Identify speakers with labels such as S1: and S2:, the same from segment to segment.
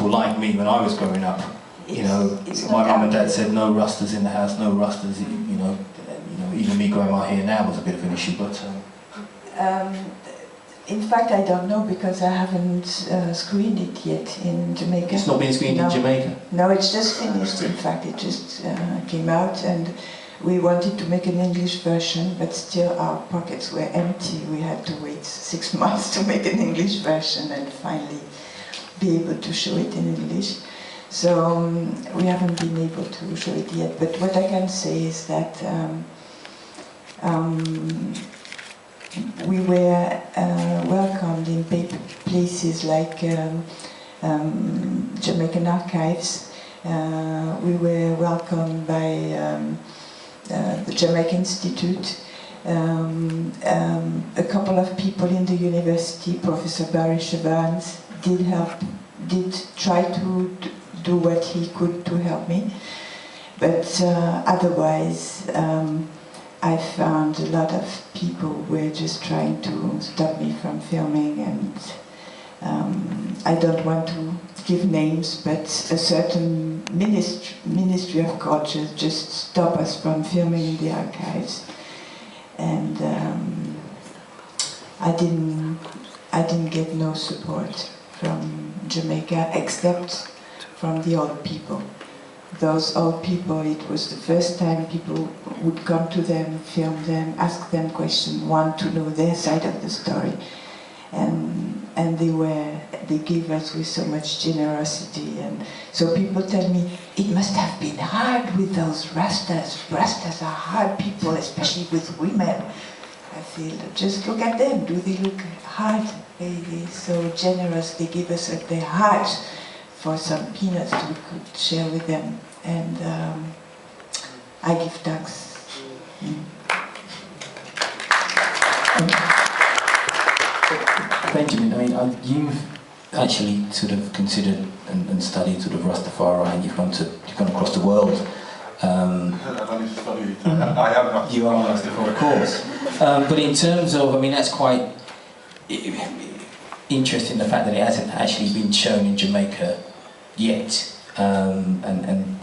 S1: people like me when I was growing up. You know, my mum and dad said no Rastas in the house, no Rastas. You know, even me growing my hair now was a bit of an issue. But
S2: in fact, I don't know because I haven't screened it yet in Jamaica.
S1: It's not been screened in Jamaica?
S2: No, it's just finished. In fact, it just came out, and we wanted to make an English version, but still our pockets were empty. We had to wait 6 months to make an English version and finally be able to show it in English. So we haven't been able to show it yet. But what I can say is that we were welcomed in places like Jamaican archives. We were welcomed by the Jamaican Institute. A couple of people in the university, Professor Barry Chavans, did try to do what he could to help me. But otherwise, I found a lot of people were just trying to stop me from filming, and I don't want to give names, but a certain Ministry of Culture just stopped us from filming in the archives, and I didn't get no support from Jamaica except from the old people. Those old people, it was the first time people would come to them, film them, ask them questions, want to know their side of the story. And they gave us with so much generosity. And so people tell me, it must have been hard with those Rastas. Rastas are hard people, especially with women. I feel, just look at them, do they look hard? They're so generous, they give us their heart for some peanuts we could share with them, and I give thanks.
S1: Benjamin, I mean, you've actually sort of considered and studied sort of Rastafari, and you've gone across the world.
S3: I don't need to study. I am Rastafari.
S1: You are Rastafari, of course. But in terms of, I mean, that's quite interesting, the fact that it hasn't actually been shown in Jamaica yet, and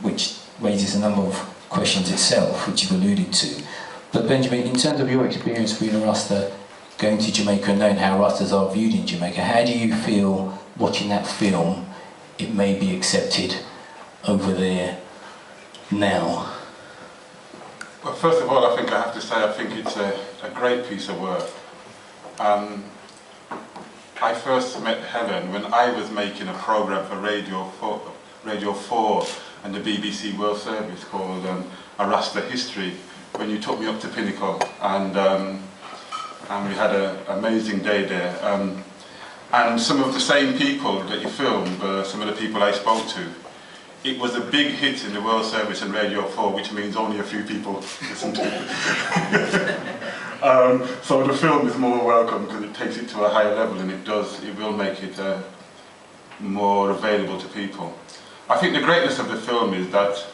S1: which raises a number of questions itself, which you've alluded to. But Benjamin, in terms of your experience being a Rasta, going to Jamaica and knowing how Rastas are viewed in Jamaica, how do you feel watching that film, it may be accepted over there now?
S3: Well, first of all, I think I have to say I think it's a great piece of work. I first met Helen when I was making a programme for Radio 4 and the BBC World Service called A Rasta History, when you took me up to Pinnacle, and we had an amazing day there. And some of the same people that you filmed were some of the people I spoke to. It was a big hit in the World Service and Radio 4, which means only a few people listen to it. So the film is more welcome because it takes it to a higher level, and it will make it more available to people. I think the greatness of the film is that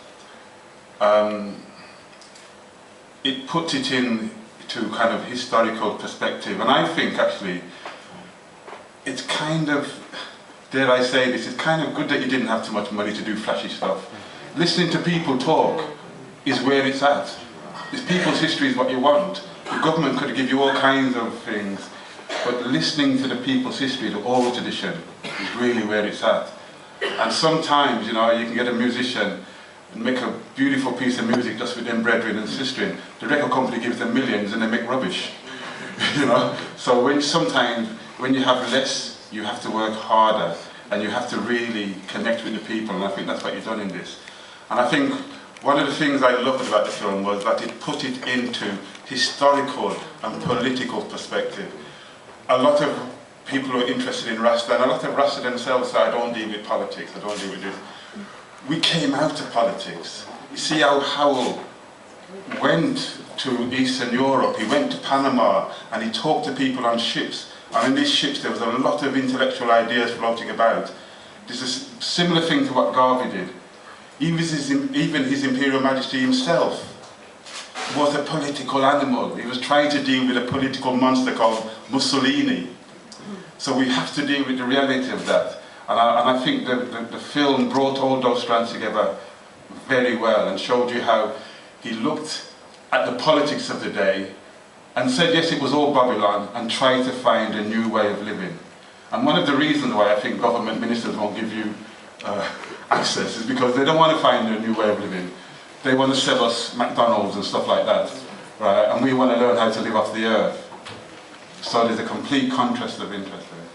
S3: it puts it into kind of historical perspective, and I think actually it's kind of, dare I say this, it's kind of good that you didn't have too much money to do flashy stuff. Listening to people talk is where it's at. This people's history is what you want. The government could give you all kinds of things, but listening to the people's history, the oral tradition, is really where it's at. And sometimes, you know, you can get a musician and make a beautiful piece of music just with them brethren and sistering. The record company gives them millions and they make rubbish. You know? So sometimes when you have less, you have to work harder, and you have to really connect with the people, and I think that's what you've done in this. And I think one of the things I loved about the film was that it put it into historical and political perspective. A lot of people who are interested in Rasta, and a lot of Rasta themselves say, I don't deal with politics, I don't deal with this. We came out of politics. You see how Howell went to Eastern Europe, he went to Panama, and he talked to people on ships. And in these ships there was a lot of intellectual ideas floating about. There's a similar thing to what Garvey did. Even his Imperial Majesty himself was a political animal. He was trying to deal with a political monster called Mussolini. So we have to deal with the reality of that. And I think the film brought all those strands together very well and showed you how he looked at the politics of the day and said, yes, it was all Babylon, and tried to find a new way of living. And one of the reasons why I think government ministers won't give you access is because they don't want to find a new way of living. They want to sell us McDonald's and stuff like that, right? And we want to learn how to live off the earth. So there's a complete contrast of interest there.